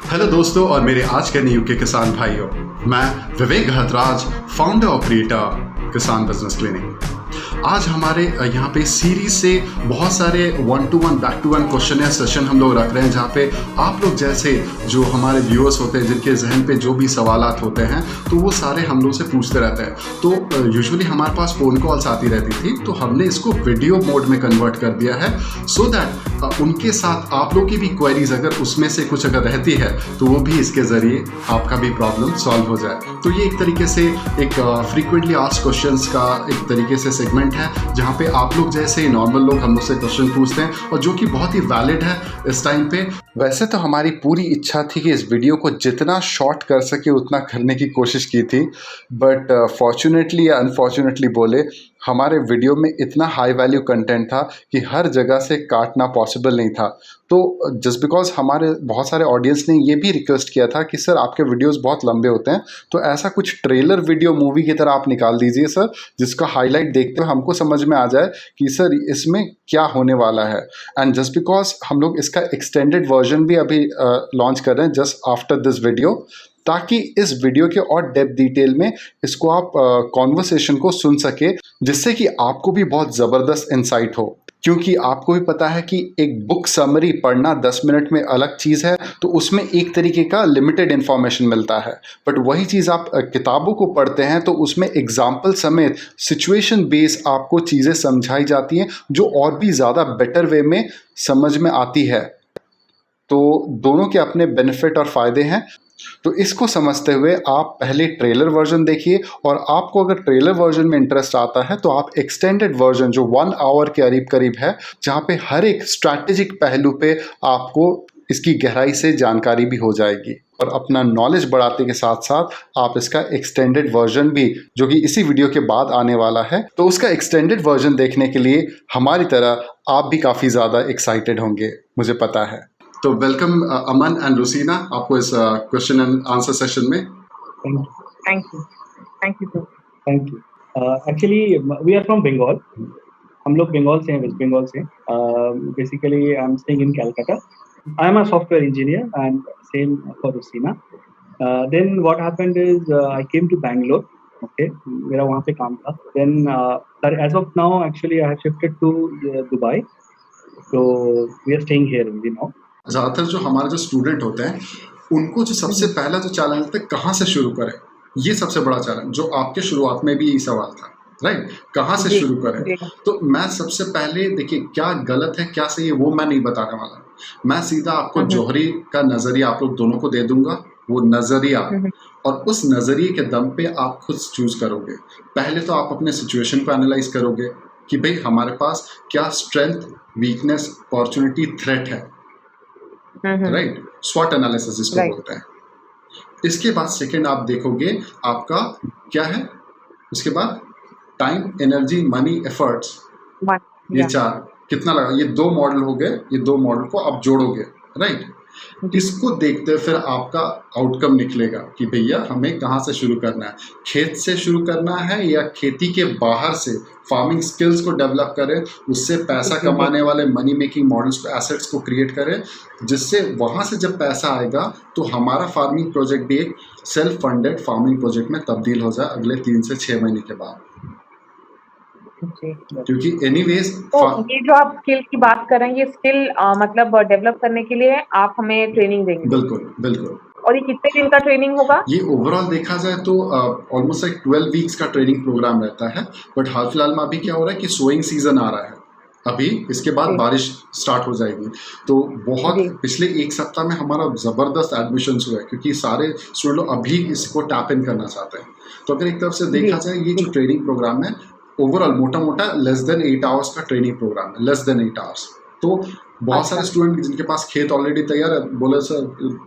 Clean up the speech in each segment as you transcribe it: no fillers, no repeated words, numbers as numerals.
Hello दोस्तों और मेरे आज के न्यू के किसान भाइयों, मैं विवेक गहतराज, फाउंडर और क्रिएटर किसान बिजनेस क्लिनिक। आज हमारे यहाँ पे सीरीज से बहुत सारे 1-to-1 बैक-टू-1 क्वेश्चन या सेशन हम लोग रख रहे हैं, जहाँ पे आप लोग जैसे जो हमारे व्यूअर्स होते हैं जिनके जहन पे जो भी सवालात होते हैं तो वो सारे हम लोग से पूछते रहते हैं। तो यूजुअली हमारे पास फ़ोन कॉल्स आती रहती थी, तो हमने इसको वीडियो मोड में कन्वर्ट कर दिया है सो दैट उनके साथ आप लोग की भी क्वेरीज अगर उसमें से कुछ अगर रहती है तो वो भी इसके ज़रिए आपका भी प्रॉब्लम सॉल्व हो जाए। तो ये एक तरीके से एक फ्रीक्वेंटली आस्क्ड क्वेश्चंस का एक तरीके से सेगमेंट है, जहाँ पे आप लोग जैसे नॉर्मल लोग हम लोग से क्वेश्चन पूछते हैं और जो कि बहुत ही वैलिड है इस टाइम पे। वैसे तो हमारी पूरी इच्छा थी कि इस वीडियो को जितना शॉर्ट कर सके उतना करने की कोशिश की थी, बट फॉर्चुनेटली या अनफॉर्चुनेटली बोले, हमारे वीडियो में इतना हाई वैल्यू कंटेंट था कि हर जगह से काटना पॉसिबल नहीं था। तो जस्ट बिकॉज हमारे बहुत सारे ऑडियंस ने ये भी रिक्वेस्ट किया था कि सर आपके वीडियोस बहुत लंबे होते हैं, तो ऐसा कुछ ट्रेलर वीडियो मूवी की तरह आप निकाल दीजिए सर, जिसका हाईलाइट देखते हुए हमको समझ में आ जाए कि सर इसमें क्या होने वाला है। एंड जस्ट बिकॉज हम लोग इसका एक्सटेंडेड वर्जन भी अभी लॉन्च कर रहे हैं जस्ट आफ्टर दिस वीडियो, ताकि इस वीडियो के और डेप्थ डिटेल में इसको आप कॉन्वर्सेशन को सुन सके, जिससे कि आपको भी बहुत ज़बरदस्त इंसाइट हो। क्योंकि आपको भी पता है कि एक बुक समरी पढ़ना 10 मिनट में अलग चीज़ है, तो उसमें एक तरीके का लिमिटेड इन्फॉर्मेशन मिलता है, बट वही चीज़ आप किताबों को पढ़ते हैं तो उसमें एग्जाम्पल समेत सिचुएशन बेस आपको चीज़ें समझाई जाती हैं जो और भी ज़्यादा बेटर वे में समझ में आती है। तो दोनों के अपने बेनिफिट और फ़ायदे हैं। तो इसको समझते हुए आप पहले ट्रेलर वर्जन देखिए, और आपको अगर ट्रेलर वर्जन में इंटरेस्ट आता है तो आप एक्सटेंडेड वर्जन जो 1 आवर के करीब करीब है, जहाँ पे हर एक स्ट्रैटेजिक पहलू पे आपको इसकी गहराई से जानकारी भी हो जाएगी, और अपना नॉलेज बढ़ाते के साथ साथ आप इसका एक्सटेंडेड वर्जन भी, जो कि इसी वीडियो के बाद आने वाला है, तो उसका एक्सटेंडेड वर्जन देखने के लिए हमारी तरह आप भी काफ़ी ज़्यादा एक्साइटेड होंगे, मुझे पता है। तो वेलकम अमन एंड लुसीना आपको इस क्वेश्चन एंड आंसर सेशन में। Thank you sir. Thank you. Actually we are from Bengal, हम लोग बंगाल से हैं, वेस्ट बंगाल से। Basically I am staying in Calcutta. I am a software engineer and same for Lucina. Then what happened is I came to Bangalore. Okay, मेरा वहाँ पे काम था। Then as of now actually I have shifted to Dubai, तो we are staying here only now. ज़्यादातर जो हमारे जो स्टूडेंट होते हैं उनको जो सबसे पहला जो चैलेंज होता है कहाँ से शुरू करें, ये सबसे बड़ा चैलेंज जो आपके शुरुआत में भी यही सवाल था, राइट? कहाँ से शुरू करें? तो मैं सबसे पहले देखिए क्या गलत है क्या सही है वो मैं नहीं बताने वाला, मैं सीधा आपको जौहरी का नज़रिया आप लोग दोनों को दे दूंगा। वो नज़रिया और उस नज़रिए के दम पे आप खुद चूज करोगे। पहले तो आप अपने सिचुएशन को एनालाइज करोगे कि भाई हमारे पास क्या स्ट्रेंथ, वीकनेस, अपॉर्चुनिटी, थ्रेट है, राइट? स्वॉट एनालिसिस इसको बोलते हैं। इसके बाद सेकंड आप देखोगे आपका क्या है, उसके बाद टाइम, एनर्जी, मनी, एफर्ट्स, ये चार कितना लगा, ये 2 मॉडल हो गए। ये 2 मॉडल को आप जोड़ोगे, राइट? इसको देखते फिर आपका आउटकम निकलेगा कि भैया हमें कहाँ से शुरू करना है, खेत से शुरू करना है या खेती के बाहर से फार्मिंग स्किल्स को डेवलप करें, उससे पैसा कमाने वाले मनी मेकिंग मॉडल्स को, एसेट्स को क्रिएट करें, जिससे वहाँ से जब पैसा आएगा तो हमारा फार्मिंग प्रोजेक्ट भी एक सेल्फ फंडेड फार्मिंग प्रोजेक्ट में तब्दील हो जाए अगले 3 से 6 महीने के बाद। क्योंकि एनीवेज तो ये जो आप स्किल की बात कर रहे हैं, ये स्किल मतलब डेवलप करने के लिए आप हमें ट्रेनिंग देंगे? बिल्कुल बिल्कुल। और ये कितने दिन का ट्रेनिंग होगा? ये ओवरऑल देखा जाए तो ऑलमोस्ट लाइक 12 वीक्स का ट्रेनिंग प्रोग्राम रहता है, बट हाल फिलहाल में अभी क्या हो रहा है कि सोइंग सीजन आ रहा है अभी, इसके बाद बारिश स्टार्ट हो जाएगी, तो बहुत पिछले 1 सप्ताह में हमारा ज़बरदस्त एडमिशन्स हुआ है, क्योंकि सारे स्टूडेंट अभी इसको टैप इन करना चाहते हैं। तो अगर एक तरफ से देखा जाए ये जो ट्रेनिंग प्रोग्राम है ओवरऑल मोटा मोटा लेस देन 8 आवर्स का ट्रेनिंग प्रोग्राम है, लेस देन 8 आवर्स। तो बहुत सारे स्टूडेंट जिनके पास खेत ऑलरेडी तैयार है बोले सर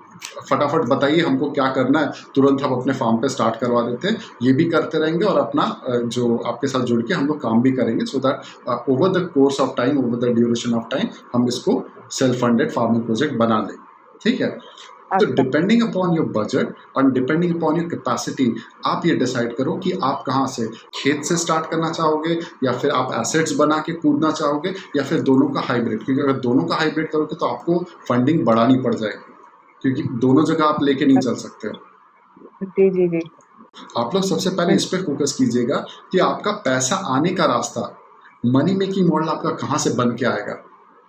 फटाफट बताइए हमको क्या करना है, तुरंत हम अपने फार्म पे स्टार्ट करवा देते हैं। ये भी करते रहेंगे और अपना जो आपके साथ जुड़ के हम लोग काम भी करेंगे, so that over the course of time, over the duration of time हम इसको सेल्फ फंडेड फार्मिंग प्रोजेक्ट बना लें, ठीक है? तो डिपेंडिंग अपॉन योर बजट और डिपेंडिंग अपॉन योर कैपेसिटी आप ये डिसाइड करो कि आप कहाँ से, खेत से स्टार्ट करना चाहोगे या फिर आप एसेट्स बना के कूदना चाहोगे या फिर दोनों का हाइब्रिड। क्योंकि अगर दोनों का हाइब्रिड करोगे तो आपको फंडिंग बढ़ानी पड़ जाएगी, क्योंकि दोनों जगह आप लेके नहीं चल सकते। जी जी जी। आप लोग सबसे पहले इस पर फोकस कीजिएगा कि आपका पैसा आने का रास्ता, मनी मेकिंग मॉडल आपका कहाँ से बन के आएगा,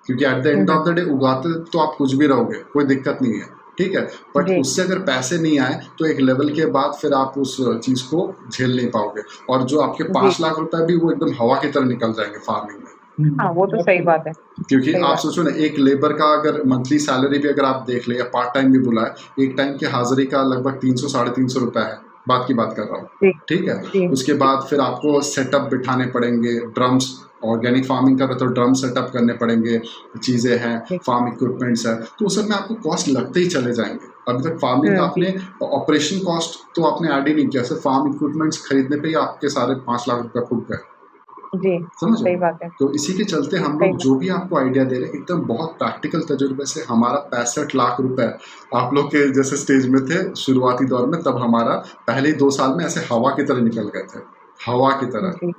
क्योंकि at the end of the day उगाते तो आप कुछ भी रहोगे, कोई दिक्कत नहीं है, ठीक है, बट जी उससे अगर पैसे नहीं आए तो एक लेवल के बाद फिर आप उस चीज़ को झेल नहीं पाओगे, और जो आपके जी 5 लाख रुपए भी वो एकदम हवा की तरह निकल जाएंगे फार्मिंग में। हाँ, वो तो सही बात है। क्योंकि सही आप बात। सोचो ना, एक लेबर का अगर मंथली सैलरी भी अगर आप देख ले या पार्ट टाइम भी बुलाए, एक टाइम की हाजिरी का लगभग 300 साढ़े 300 रुपए है, बात की बात कर रहा हूँ, जी ठीक है। जी उसके बाद फिर आपको सेटअप बिठाने पड़ेंगे, ड्रम्स, ऑर्गेनिक फार्मिंग कर रहे तो ड्रम सेटअप करने पड़ेंगे, चीज़ें हैं, जी। फार्म इक्विपमेंट्स है, तो उस सब में आपको कॉस्ट लगते ही चले जाएंगे। अभी तक फार्मिंग का जी आपने ऑपरेशन कॉस्ट तो आपने ऐड ही नहीं किया, सिर्फ फार्म इक्विपमेंट्स खरीदने पे ही आपके सारे 5 लाख रुपए फूट गए, जी। समझ सही रहे? बात है। तो इसी के चलते हम सही लोग बात। जो भी आपको आइडिया दे रहे हैं एकदम बहुत प्रैक्टिकल तजुर्बे से, हमारा 65 लाख रुपए आप लोग के जैसे स्टेज में थे शुरुआती दौर में, तब हमारा पहले ही 2 साल में ऐसे हवा की तरह निकल गए थे, हवा की तरह। जी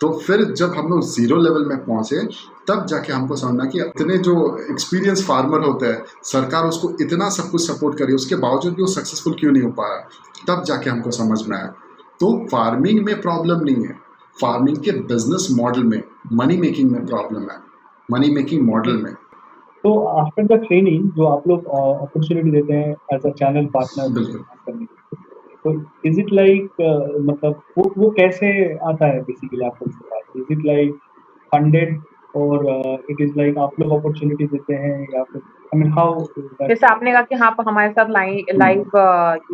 तो फिर जब हम लोग जीरो लेवल में पहुंचे, तब जाके हमको समझना कि इतने जो एक्सपीरियंस फार्मर होते हैं, सरकार उसको इतना सब कुछ सपोर्ट करी, उसके बावजूद भी वो सक्सेसफुल क्यों नहीं हो पाया, तब जाके हमको समझ में आया। तो फार्मिंग में प्रॉब्लम नहीं है, फार्मिंग के बिजनेस मॉडल में, मनी मेकिंग में प्रॉब्लम है, मनी मेकिंग मॉडल में। तो आफ्टर द ट्रेनिंग जो आप लोग अपॉर्चुनिटी देते हैं एज अ चैनल पार्टनर बिल्कुल। करने की, तो इज इट लाइक मतलब वो कैसे आता है बेसिकली आप लोग के पास? इज इट लाइक फंडेड और इट इज लाइक आप लोग अपॉर्चुनिटी देते हैं, या फिर आई मीन हाउ दैट? जैसे आपने कहा कि हाँ, आप हमारे साथ लाइव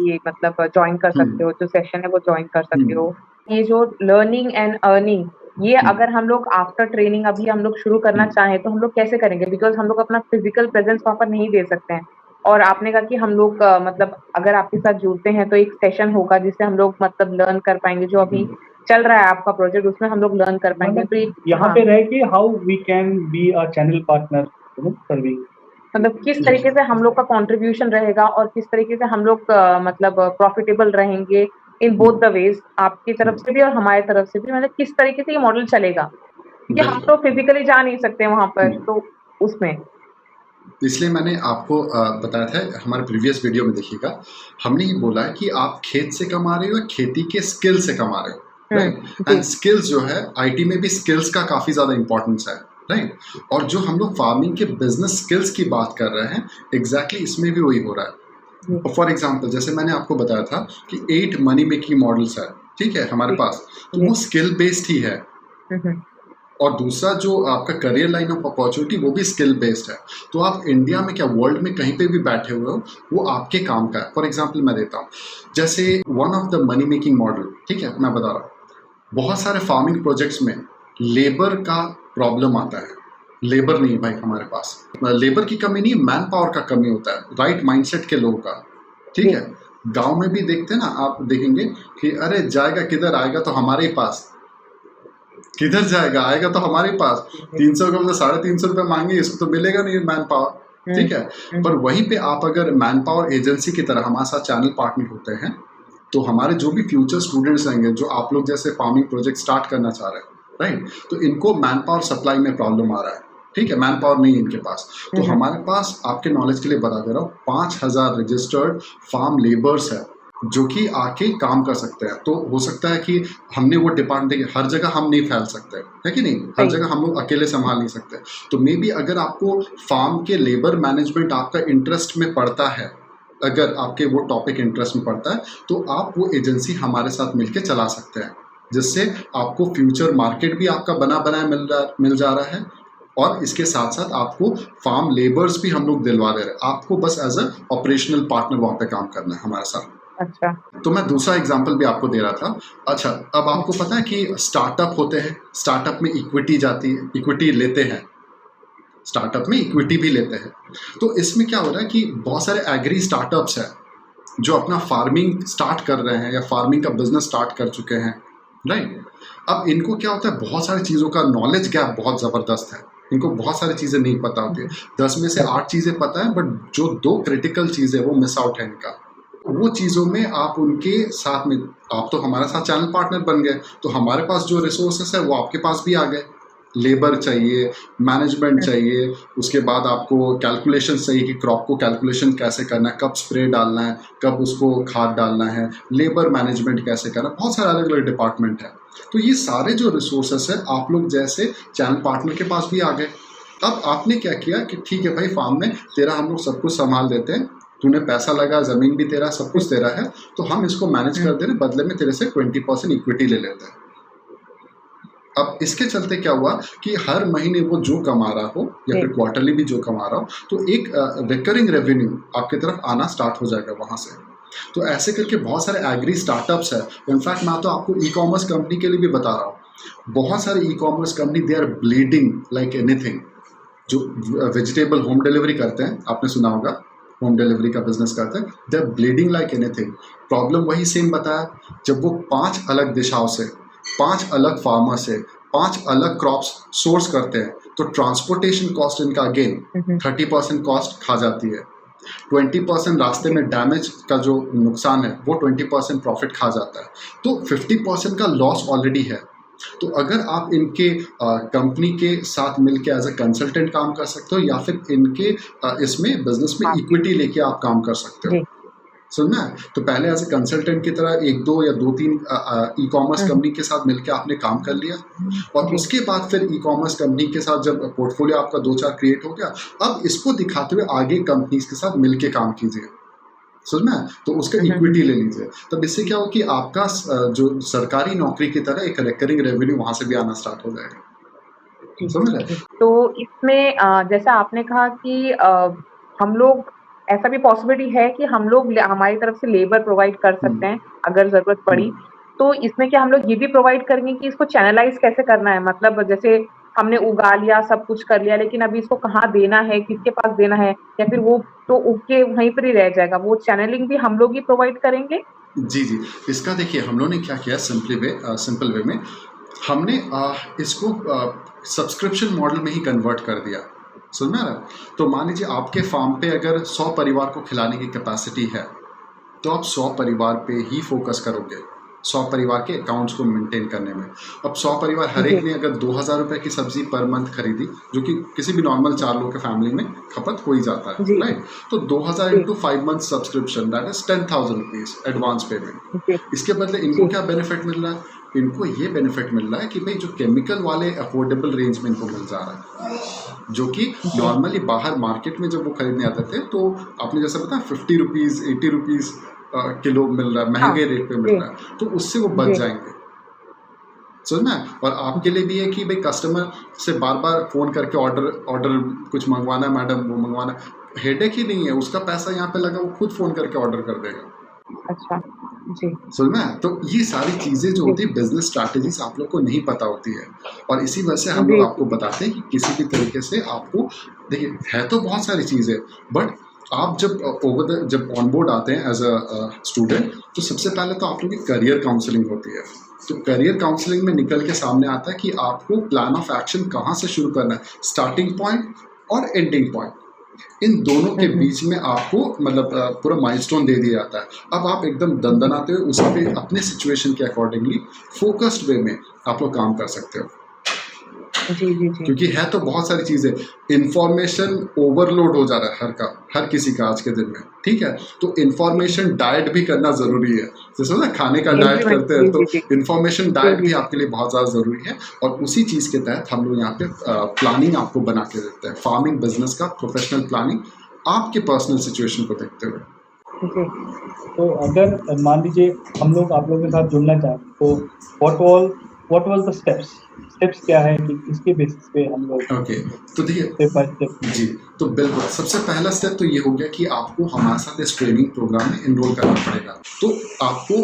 ये मतलब जॉइन कर सकते हो, जो सेशन है वो जॉइन कर सकते हो। ये जो लर्निंग एंड अर्निंग, ये अगर हम लोग आफ्टर ट्रेनिंग अभी हम लोग शुरू करना चाहें तो हम लोग कैसे करेंगे? बिकॉज़ हम लोग अपना फिजिकल प्रेजेंस वहाँ पर नहीं दे सकते हैं। और आपने कहा कि हम लोग मतलब अगर आपके साथ जुड़ते हैं तो एक सेशन होगा जिससे हम लोग मतलब लर्न कर पाएँगे, जो अभी चल रहा है आपका प्रोजेक्ट, उसमें हम लोग लर्न कर पाएँगे। तो एक यहाँ हाँ, पे रह के how we can be a channel partner serving. मतलब किस तरीके से हम लोग का कंट्रीब्यूशन रहेगा और किस तरीके से हम लोग मतलब प्रॉफिटेबल रहेंगे इन बोथ द वेज, आपकी तरफ से भी और हमारी तरफ से भी, मतलब किस तरीके से ये मॉडल चलेगा? क्योंकि हम तो फिजिकली जा नहीं सकते वहाँ पर, तो उसमें। इसलिए मैंने आपको बताया था, हमारे प्रीवियस वीडियो में देखिएगा, हमने ये बोला है कि आप खेत से कमा रहे हो या खेती के स्किल से कमा रहे हो, राइट। जी एंड स्किल्स जो है, आईटी में भी स्किल्स का काफ़ी ज़्यादा इंपॉर्टेंस है, राइट। और जो हम लोग फार्मिंग के बिजनेस स्किल्स की बात कर रहे हैं, एग्जैक्टली इसमें भी वही हो रहा है। फॉर एग्जाम्पल, जैसे मैंने आपको बताया था कि 8 मनी मेकिंग मॉडल्स है, ठीक है, हमारे पास, तो वो स्किल बेस्ड ही है। हम्म, और दूसरा जो आपका करियर लाइन ऑफ अपॉर्चुनिटी, वो भी स्किल बेस्ड है। तो आप इंडिया में क्या, वर्ल्ड में कहीं पे भी बैठे हुए हो, वो आपके काम का है। फॉर एग्जांपल मैं देता हूँ, जैसे one of the money making model, ठीक है, मैं बता रहा हूँ, बहुत सारे फार्मिंग प्रोजेक्ट्स में लेबर का प्रॉब्लम आता है। लेबर नहीं है भाई हमारे पास, लेबर की कमी नहीं, मैन पावर का कमी होता है, राइट माइंडसेट के लोगों का, ठीक है। गांव में भी देखते हैं ना, आप देखेंगे कि अरे जाएगा किधर, आएगा तो हमारे ही पास, किधर जाएगा, आएगा तो हमारे पास, 300 का मतलब 350 रुपये मांगे, इसको तो मिलेगा नहीं मैन पावर, ठीक है। पर वहीं पे आप अगर मैन पावर एजेंसी की तरह हमारे साथ चैनल पार्टनर होते हैं, तो हमारे जो भी फ्यूचर स्टूडेंट्स रहेंगे, जो आप लोग जैसे फार्मिंग प्रोजेक्ट स्टार्ट करना चाह रहे हैं, राइट, तो इनको मैन पावर सप्लाई में प्रॉब्लम आ रहा है, ठीक है, मैन पावर नहीं है इनके पास, तो हमारे पास, आपके नॉलेज के लिए बता दे रहा हूँ, 5000 रजिस्टर्ड फार्म लेबर्स है जो कि आके काम कर सकते हैं। तो हो सकता है कि हमने वो डिपार्टमेंट, देखिए हर जगह हम नहीं फैल सकते, है कि नहीं, हर जगह हम लोग अकेले संभाल नहीं सकते। तो मे बी अगर आपको फार्म के लेबर मैनेजमेंट आपका इंटरेस्ट में पड़ता है, अगर आपके वो टॉपिक इंटरेस्ट में पड़ता है, तो आप वो एजेंसी हमारे साथ मिलके चला सकते हैं, जिससे आपको फ्यूचर मार्केट भी आपका बना बनाया मिल जा रहा है, और इसके साथ साथ आपको फार्म लेबर्स भी हम लोग दिलवा दे रहे हैं। आपको बस एज अ ऑपरेशनल पार्टनर वहाँ पे काम करना है हमारे साथ। अच्छा, तो मैं दूसरा एग्जांपल भी आपको दे रहा था। अच्छा, अब आपको पता है कि स्टार्टअप होते हैं, स्टार्टअप में इक्विटी जाती है, इक्विटी लेते हैं, स्टार्टअप में इक्विटी भी लेते हैं। तो इसमें क्या हो रहा है कि बहुत सारे एग्री स्टार्टअप्स हैं जो अपना फार्मिंग स्टार्ट कर रहे हैं या फार्मिंग का बिजनेस स्टार्ट कर चुके हैं, राइट। अब इनको क्या होता है, बहुत सारी चीज़ों का नॉलेज गैप बहुत ज़बरदस्त है, इनको बहुत सारी चीज़ें नहीं पता होती है, 10 में से 8 चीज़ें पता है, बट जो 2 क्रिटिकल चीज़ें वो मिस आउट है इनका। वो चीज़ों में आप उनके साथ में, आप तो हमारे साथ चैनल पार्टनर बन गए, तो हमारे पास जो रिसोर्सेस है वो आपके पास भी आ गए, लेबर चाहिए, मैनेजमेंट चाहिए, उसके बाद आपको कैलकुलेशन चाहिए कि क्रॉप को कैलकुलेशन कैसे करना है, कब स्प्रे डालना है, कब उसको खाद डालना है, लेबर मैनेजमेंट कैसे करना है, बहुत सारे अलग अलग डिपार्टमेंट है। तो ये सारे जो रिसोर्सेस है आप लोग जैसे चैनल पार्टनर के पास भी आ गए। अब आपने क्या किया कि ठीक है भाई, फार्म में तेरा हम लोग सब कुछ संभाल देते हैं, तूने पैसा लगा, ज़मीन भी तेरा, सब कुछ तेरा है, तो हम इसको मैनेज कर दे रहे, बदले में तेरे से 20% इक्विटी ले लेते हैं। अब इसके चलते क्या हुआ कि हर महीने वो जो कमा रहा हो या फिर क्वार्टरली भी जो कमा रहा हो, तो एक रिकरिंग रेवेन्यू आपकी तरफ आना स्टार्ट हो जाएगा वहाँ से। तो ऐसे करके बहुत सारे एग्री स्टार्टअप्स है। इनफैक्ट मैं तो आपको ई कॉमर्स कंपनी के लिए भी बता रहा हूँ, बहुत सारे e commerce company they are bleeding like anything. जो वेजिटेबल होम डिलीवरी करते हैं, आपने सुना होगा, होम डिलीवरी का बिजनेस करते हैं, they are bleeding like anything. Problem वही सेम बताया, जब वो 5 अलग दिशाओं से, 5 अलग फार्मर से 5 अलग क्रॉप्स सोर्स करते हैं, तो ट्रांसपोर्टेशन कॉस्ट इनका अगेन 30% कॉस्ट खा जाती है। 20% रास्ते में डैमेज का जो नुकसान है वो 20% प्रॉफिट खा जाता है, तो 50% का लॉस ऑलरेडी है। तो अगर आप इनके कंपनी के साथ मिलके एज ए कंसल्टेंट काम कर सकते हो, या फिर इनके इसमें बिजनेस में इक्विटी लेके आप काम कर सकते हो। सुनना है तो पहले एज ए कंसल्टेंट की तरह 1-2 या 2-3 ई कॉमर्स कंपनी के साथ मिलके आपने काम कर लिया, और उसके बाद फिर ई कॉमर्स कंपनी के साथ जब पोर्टफोलियो आपका 2-4 क्रिएट हो गया, अब इसको दिखाते हुए आगे कंपनीज के साथ मिलके काम कीजिए। सुनना है तो उसका इक्विटी ले लीजिए, तब इससे क्या हो कि आपका जो सरकारी नौकरी की तरह एक रिकरिंग रेवेन्यू वहां से भी आना स्टार्ट हो जाएगा। समझ रहे? तो इसमें जैसा आपने कहा कि हम लोग, ऐसा भी पॉसिबिलिटी है कि हम लोग हमारी तरफ से लेबर प्रोवाइड कर सकते हैं अगर जरूरत पड़ी। तो इसमें क्या हम लोग ये भी प्रोवाइड करेंगे कि इसको चैनलाइज कैसे करना है, मतलब जैसे हमने उगा लिया, सब कुछ कर लिया, लेकिन अभी इसको कहाँ देना है, किसके पास देना है, या फिर वो तो उग के वहीं पर ही रह जाएगा, वो चैनलिंग भी हम लोग ही प्रोवाइड करेंगे? जी, इसका देखिए हम लोग ने क्या किया, सिंपल वे में हमने इसको सब्सक्रिप्शन मॉडल में ही कन्वर्ट कर दिया। सुनना है? तो मान लीजिए आपके फार्म पे अगर 100 परिवार को खिलाने की कैपेसिटी है, तो आप 100 परिवार पे ही फोकस करोगे, 100 परिवार के अकाउंट्स को मेंटेन करने में। अब 100 परिवार हर एक ने अगर 2000 रुपये की सब्जी पर मंथ खरीदी, जो कि किसी भी नॉर्मल 4 लोगों के फैमिली में खपत हो ही जाता है, राइट? तो 2000 into 5 month subscription, that is 10,000 rupees advance payment. इसके बदले इनको क्या बेनिफिट मिल रहा है? इनको ये बेनिफिट मिल रहा है कि भाई जो केमिकल वाले अफोर्डेबल रेंज में इनको मिल जा रहा है, जो कि नॉर्मली बाहर मार्केट में जब वो खरीदने आते थे तो आपने जैसा बताया 50 रुपीज़ 80 रुपीज़ किलो मिल रहा है, महंगे रेट पे मिल रहा है, तो उससे वो बच जाएंगे। समझना है? और आपके लिए भी है कि भाई कस्टमर से बार बार फ़ोन करके ऑर्डर कुछ मंगवाना है मैडम, वो मंगवाना, हेडेक ही नहीं है, उसका पैसा यहाँ पे लगा, वो खुद फ़ोन करके ऑर्डर कर देगा। अच्छा जी। सुनना है? तो ये सारी चीज़ें जो होती है, बिजनेस स्ट्रैटेजीज आप लोग को नहीं पता होती है, और इसी वजह से हम लोग आपको बताते हैं कि किसी भी तरीके से आपको, देखिए है तो बहुत सारी चीज़ें, बट आप जब ऑनबोर्ड आते हैं एज अ स्टूडेंट, तो सबसे पहले तो आप लोग की करियर काउंसलिंग होती है। तो करियर काउंसलिंग में निकल के सामने आता है कि आपको प्लान ऑफ एक्शन कहाँ से शुरू करना है, स्टार्टिंग पॉइंट और एंडिंग पॉइंट, इन दोनों के बीच में आपको मतलब पूरा माइलस्टोन दे दिया जाता है। अब आप एकदम दंदनाते हुए उस पर अपने सिचुएशन के अकॉर्डिंगली फोकस्ड वे में आप लोग काम कर सकते हो। जी। क्योंकि है तो बहुत सारी चीज़ें, इंफॉर्मेशन ओवरलोड हो जा रहा है हर किसी का आज के दिन में, ठीक है? तो इंफॉर्मेशन डाइट भी करना ज़रूरी है। जैसे ना खाने का डाइट करते हैं, तो इंफॉर्मेशन डाइट भी आपके लिए बहुत ज़्यादा ज़रूरी है, और उसी चीज़ के तहत हम लोग यहाँ पे प्लानिंग आपको बना के देते हैं, फार्मिंग बिजनेस का प्रोफेशनल प्लानिंग आपके पर्सनल सिचुएशन को देखते हुए। तो अगर मान लीजिए हम लोग आप लोगों के साथ जुड़ना चाहें, तो व्हाट वाज द स्टेप्स क्या है कि इसके बेसिस पे हम लोग ओके, तो देखिए जी, तो बिल्कुल सबसे पहला स्टेप तो ये हो गया कि आपको हमारे साथ इस ट्रेनिंग प्रोग्राम में इनरोल करना पड़ेगा। तो आपको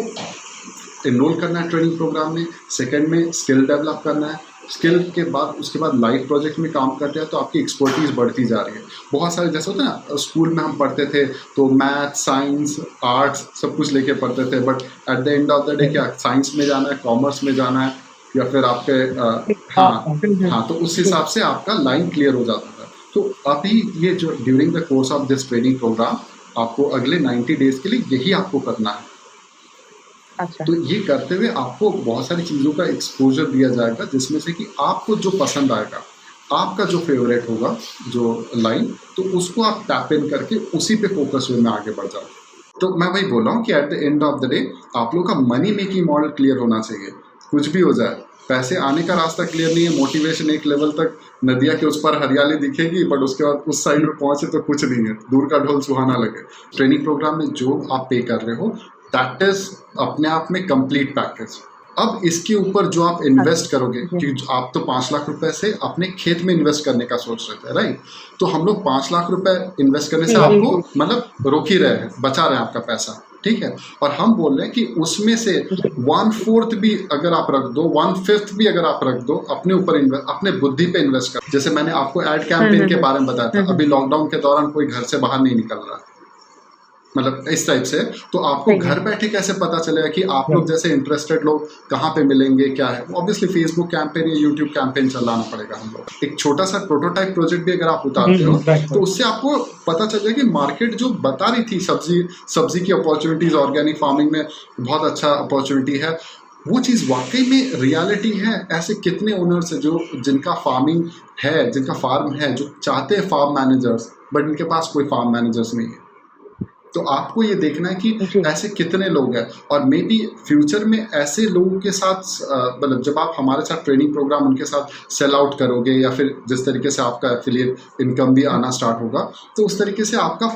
इनरोल करना है ट्रेनिंग प्रोग्राम में, सेकंड में स्किल डेवलप करना है, स्किल के बाद उसके बाद लाइव प्रोजेक्ट में काम करते हैं, तो आपकी एक्सपर्टीज़ बढ़ती जा रही है। बहुत सारे जैसे होता है ना, स्कूल में हम पढ़ते थे तो मैथ, साइंस, आर्ट्स सब कुछ लेके पढ़ते थे, but at the end of the day क्या साइंस में जाना है, कॉमर्स में जाना है, या फिर आपके हाँ, तो उस हिसाब से आपका लाइन क्लियर हो जाता था। तो अभी ये जो during the course of this training program आपको अगले 90 डेज के लिए यही आपको करना है। अच्छा। तो ये करते हुए आपको बहुत सारी चीज़ों का एक्सपोजर दिया जाएगा, जिसमें से कि आपको जो पसंद आएगा, आपका जो फेवरेट होगा जो लाइन, तो उसको आप टैप इन करके उसी पे फोकस वे में आगे बढ़ जाओ। तो मैं वही बोल रहा हूँ कि at the end of the day आप लोग का मनी मेकिंग मॉडल क्लियर होना चाहिए। कुछ भी हो जाए, पैसे आने का रास्ता क्लियर नहीं है, मोटिवेशन एक लेवल तक, नदिया के उस पर हरियाली दिखेगी बट उसके बाद उस साइड में पहुंचे तो कुछ नहीं है, दूर का ढोल सुहाना लगे। ट्रेनिंग प्रोग्राम में जो आप पे कर रहे हो दैट इज अपने आप में कंप्लीट पैकेज। अब इसके ऊपर जो आप इन्वेस्ट करोगे, क्योंकि आप तो 5 लाख रुपए से अपने खेत में इन्वेस्ट करने का सोच रहे थे, राइट? तो हम लोग 5 लाख रुपए इन्वेस्ट करने से जी, जी, आपको जी। मतलब रोक ही रहे हैं, बचा रहे हैं आपका पैसा, ठीक है? और हम बोल रहे हैं कि उसमें से 1/4 भी अगर आप रख दो, 1/5 भी अगर आप रख दो, अपने ऊपर अपने बुद्धि पे इन्वेस्ट कर। जैसे मैंने आपको एड कैंपेन के बारे में बताया था, अभी लॉकडाउन के दौरान कोई घर से बाहर नहीं निकल रहा, मतलब इस टाइप से, तो आपको सही है। घर बैठे कैसे पता चलेगा कि आप लोग जैसे इंटरेस्टेड लोग कहाँ पे मिलेंगे, क्या है? ऑब्वियसली फेसबुक कैंपेन या यूट्यूब कैंपेन चलाना पड़ेगा हम लोग। एक छोटा सा प्रोटोटाइप प्रोजेक्ट भी अगर आप उतारते हो तो उससे आपको पता चल जाएगा कि मार्केट जो बता रही थी सब्जी की अपॉर्चुनिटीज, ऑर्गेनिक फार्मिंग में बहुत अच्छा अपॉर्चुनिटी है, वो चीज़ वाकई में रियलिटी है। ऐसे कितने ओनर्स है जो जिनका फार्मिंग है, जिनका फार्म है, जो चाहते हैं फार्म मैनेजर्स, बट इनके पास कोई फार्म मैनेजर्स नहीं है। तो आपको ये देखना है कि जी। ऐसे कितने लोग हैं, और मे बी फ्यूचर में ऐसे लोगों के साथ मतलब जब आप हमारे साथ ट्रेनिंग प्रोग्राम उनके साथ सेल आउट करोगे, या फिर जिस तरीके से आपका एफिलिएट इनकम भी आना स्टार्ट होगा, तो उस तरीके से आपका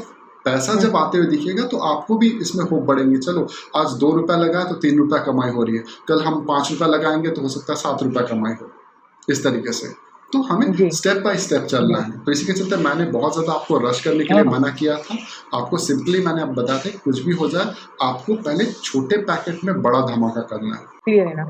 पैसा जब आते हुए दिखेगा तो आपको भी इसमें होप बढ़ेंगे। चलो आज 2 रुपया लगा तो 3 रुपया कमाई हो रही है, कल हम 5 रुपया लगाएंगे तो हो सकता है 7 रुपया कमाई हो, इस तरीके से। तो हमें जी। स्टेप बाय स्टेप चलना है। तो इसी के चलते मैंने बहुत ज़्यादा आपको रश करने के लिए मना किया था। आपको सिंपली मैंने अब बताया था, कुछ भी हो जाए आपको पहले छोटे पैकेट में बड़ा धमाका करना है। क्लियर है ना?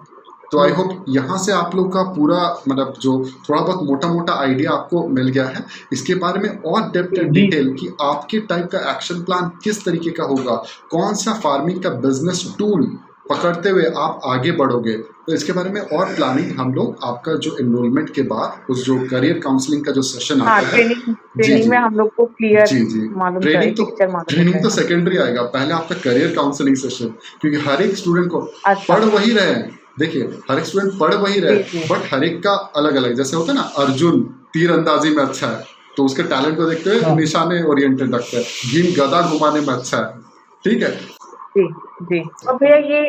तो आई होप यहाँ से आप लोग का पूरा मतलब जो थोड़ा बहुत मोटा मोटा आइडिया आपको मिल गया है। इसके बारे में और डेप्थ एंड जी। डिटेल कि आपके टाइप का एक्शन प्लान किस तरीके का होगा, कौन सा फार्मिंग का बिजनेस टूल पकड़ते हुए आप आगे बढ़ोगे, तो इसके बारे में और प्लानिंग हम लोग आपका जो एनरोलमेंट के बाद उस जो करियर काउंसलिंग का जो सेशन हाँ, आता है, ट्रेनिंग में हम लोग को क्लियर जी जी मालूम ट्रेनिंग तो पिक्चर मालूम ट्रेनिंग होता तो है। सेकेंडरी आएगा, पहले आपका करियर काउंसलिंग सेशन, क्योंकि हर एक स्टूडेंट को अच्छा। पढ़ वही रहे हैं। देखिए हर एक स्टूडेंट पढ़ वही रहे, जी, जी। बट हर एक का अलग अलग, जैसे होता है ना, अर्जुन तीर अंदाजी में अच्छा है तो उसके टैलेंट को देखते हुए निशाने ओरिएंटेड रखते हैं, भीम गदा घुमाने में अच्छा है, ठीक है? जी, जी। और भैया ये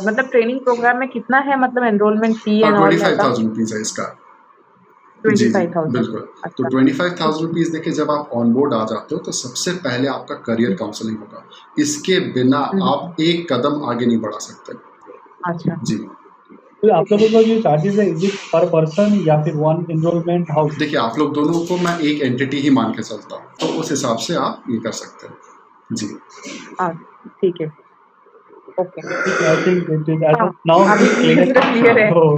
मतलब ट्रेनिंग प्रोग्राम में कितना है, मतलब एनरोलमेंट फी एंड ऑल ऐसा? 25,000 रुपीज़ है इसका। जी जी 25,000। बिल्कुल। तो अच्छा। 25,000 रुपीज़ देखिए जब आप ऑन बोर्ड आ जाते हो तो सबसे पहले आपका करियर काउंसलिंग होगा। इसके बिना आप एक कदम आगे नहीं बढ़ा सकते। अच्छा। जी तो आप लोगों का जो चार्जेस है, इज इट पर पर्सन या फिर वन एनरोलमेंट हाउस? देखिए आप लोग दोनों को मैं एक एंटिटी ही मान के चलता हूँ, तो उस हिसाब से आप ये कर सकते हैं। जी ठीक है। Okay. I think it is हाँ, नाउ अभी क्लियर है। तो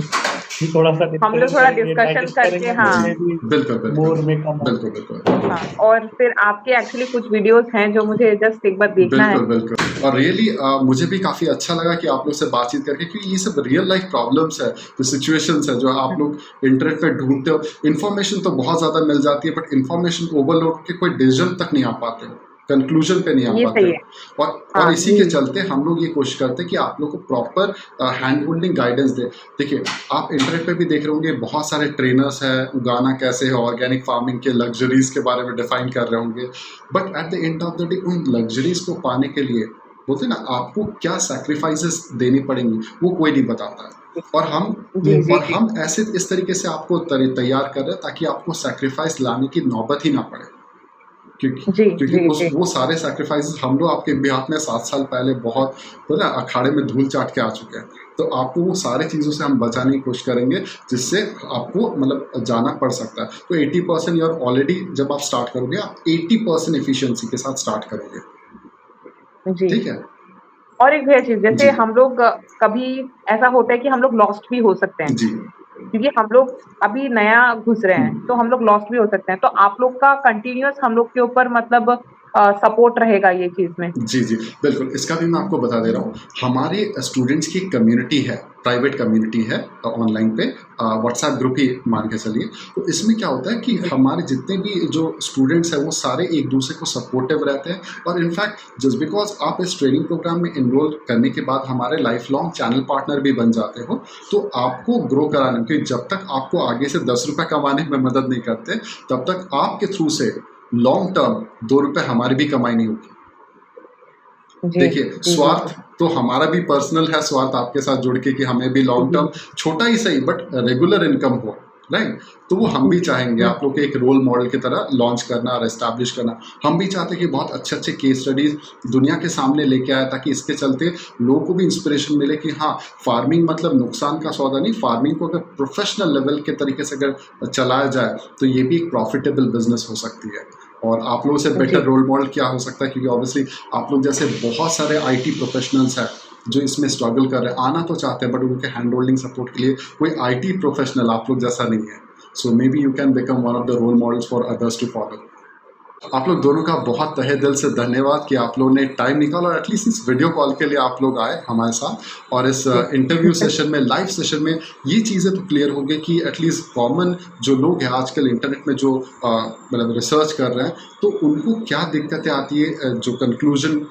ये थोड़ा सा हम लोग थोड़ा डिस्कशन करके, हाँ। बिल्कुल मोर में बिल्कुल कम बिल्कुल बिल्कुल हाँ, और फिर आपके एक्चुअली कुछ वीडियोस हैं जो मुझे जस्ट एक बार देखना है। बिल्कुल बिल्कुल। और रियली मुझे भी काफ़ी अच्छा लगा कि आप लोग से बातचीत करके, क्योंकि ये सब रियल लाइफ प्रॉब्लम्स है, जो सिचुएशंस है, जो आप लोग इंटरनेट पे ढूंढते हो। इन्फॉर्मेशन तो बहुत ज़्यादा मिल जाती है, बट इन्फॉर्मेशन को ओवरलोड के कोई डिसीजन तक नहीं आ पाते हो, कंक्लूजन पे नहीं आ ये पाते सही हो। है। और हाँ, इसी के चलते हम लोग ये कोशिश करते हैं कि आप लोग को प्रॉपर हैंड होल्डिंग गाइडेंस दे। देखिए आप इंटरनेट पे भी देख रहे होंगे, बहुत सारे ट्रेनर्स हैं, उगाना कैसे है, ऑर्गेनिक फार्मिंग के लग्जरीज के बारे में डिफाइन कर रहे होंगे, but at the end of the day उन लग्जरीज को पाने के लिए बोलते ना आपको क्या सैक्रिफाइसेस देनी पड़ेंगी, वो कोई नहीं बताता है। और हम ऐसे इस तरीके से आपको तैयार कर रहे हैं ताकि आपको सैक्रिफाइस लाने की नौबत ही ना पड़े, क्योंकि वो सारे सैक्रिफाइसेस हम लोग आपके बिहाफ में 7 साल पहले बहुत तो ना अखाड़े में धूल चाट के आ चुके हैं। तो आपको वो सारे चीज़ों से हम बचाने की कोशिश करेंगे, जिससे आपको मतलब जाना पड़ सकता है। तो 80% और ऑलरेडी जब आप स्टार्ट करोगे, आप 80% एफिशिएंसी के साथ स्टार्ट करोगे, ठीक है? और एक भैया चीज, जैसे हम लोग कभी ऐसा होता है कि हम लोग लॉस्ट भी हो सकते हैं, जी क्योंकि हम लोग अभी नया घुस रहे हैं, तो हम लोग लॉस्ट भी हो सकते हैं। तो आप लोग का कंटिन्यूअस हम लोग के ऊपर मतलब सपोर्ट रहेगा ये चीज में। जी जी बिल्कुल। इसका भी मैं आपको बता दे रहा हूँ, हमारे स्टूडेंट्स की कम्युनिटी है प्राइवेट कम्युनिटी है ऑनलाइन पे, व्हाट्सएप ग्रुप ही मान के चलिए। तो इसमें क्या होता है कि हमारे जितने भी जो स्टूडेंट्स हैं वो सारे एक दूसरे को सपोर्टिव रहते हैं, और इनफैक्ट जस्ट बिकॉज आप इस ट्रेनिंग प्रोग्राम में इनरोल करने के बाद हमारे लाइफ लॉन्ग चैनल पार्टनर भी बन जाते हो, तो आपको ग्रो कराने, क्योंकि जब तक आपको आगे से 10 रुपये कमाने में मदद नहीं करते तब तक आपके थ्रू से लॉन्ग टर्म 2 रुपये हमारी भी कमाई नहीं होगी। देखिए, स्वार्थ तो हमारा भी पर्सनल है, स्वार्थ आपके साथ जुड़ के कि हमें भी लॉन्ग टर्म छोटा ही सही बट रेगुलर इनकम हो, राइट। तो वो हम भी चाहेंगे आप लोग के एक रोल मॉडल की तरह लॉन्च करना और एस्टैब्लिश करना। हम भी चाहते हैं कि बहुत अच्छे अच्छे केस स्टडीज दुनिया के सामने लेके आए, ताकि इसके चलते लोगों को भी इंस्पिरेशन मिले कि हाँ, फार्मिंग मतलब नुकसान का सौदा नहीं, फार्मिंग को अगर प्रोफेशनल लेवल के तरीके से अगर चलाया जाए तो ये भी एक प्रॉफिटेबल बिजनेस हो सकती है। और आप लोगों से बेटर रोल मॉडल क्या हो सकता है, क्योंकि ऑब्वियसली आप लोग जैसे बहुत सारे आईटी प्रोफेशनल्स हैं जो इसमें स्ट्रगल कर रहे हैं, आना तो चाहते हैं बट उनके हैंड होल्डिंग सपोर्ट के लिए कोई आईटी प्रोफेशनल आप लोग जैसा नहीं है। So maybe you can become one of the role models for others to follow. आप लोग दोनों का बहुत तहे दिल से धन्यवाद कि आप लोगों ने टाइम निकाला और एटलीस्ट इस वीडियो कॉल के लिए आप लोग आए हमारे साथ, और इस इंटरव्यू सेशन में, लाइव सेशन में ये चीज़ें तो क्लियर हो गई कि एटलीस्ट कॉमन जो लोग हैं आजकल इंटरनेट में जो मतलब रिसर्च कर रहे हैं, तो उनको क्या दिक्कतें आती है जो कंक्लूजन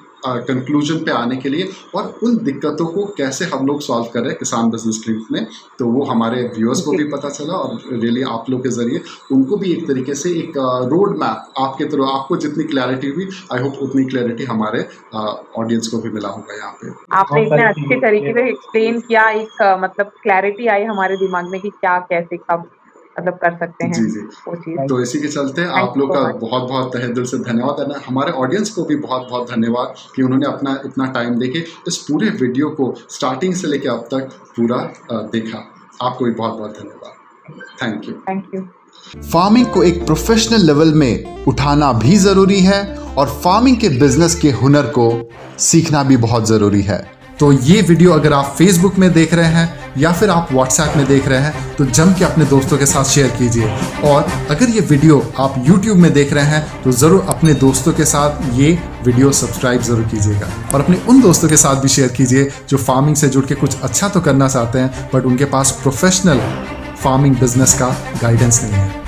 पे आने के लिए, और उन दिक्कतों को कैसे हम लोग सॉल्व कर रहे हैं किसान बिजनेस क्लिनिक में, तो वो हमारे व्यूअर्स को भी पता चला, और रियली आप लोग के ज़रिए उनको भी एक तरीके से एक रोड मैप आपके थ्रू, आपको जितनी क्लैरिटी हुई आई होप उतनी क्लैरिटी हमारे ऑडियंस को भी मिला होगा। यहाँ पे आपने इतने अच्छे तरीके से एक्सप्लेन किया, एक मतलब क्लैरिटी आई हमारे दिमाग में कि क्या कैसे कब मतलब कर सकते हैं। जी जी, वो चीज़। तो इसी के चलते आप लोग का बहुत बहुत तहे दिल से धन्यवाद है। हमारे ऑडियंस को भी बहुत बहुत धन्यवाद कि उन्होंने अपना इतना टाइम देके इस पूरे वीडियो को स्टार्टिंग से लेके अब तक पूरा देखा। आपको भी बहुत बहुत धन्यवाद। Thank you. Thank you. Farming को एक प्रोफेशनल लेवल में उठाना भी ज़रूरी है, और फार्मिंग के बिजनेस के हुनर को सीखना भी बहुत ज़रूरी है। तो ये वीडियो अगर आप फेसबुक में देख रहे हैं या फिर आप व्हाट्सएप में देख रहे हैं तो जम के अपने दोस्तों के साथ शेयर कीजिए, और अगर ये वीडियो आप यूट्यूब में देख रहे हैं तो ज़रूर अपने दोस्तों के साथ ये वीडियो सब्सक्राइब ज़रूर कीजिएगा, और अपने उन दोस्तों के साथ भी शेयर कीजिए जो फार्मिंग से जुड़ के कुछ अच्छा तो करना चाहते हैं बट उनके पास प्रोफेशनल फार्मिंग बिजनेस का गाइडेंस नहीं है।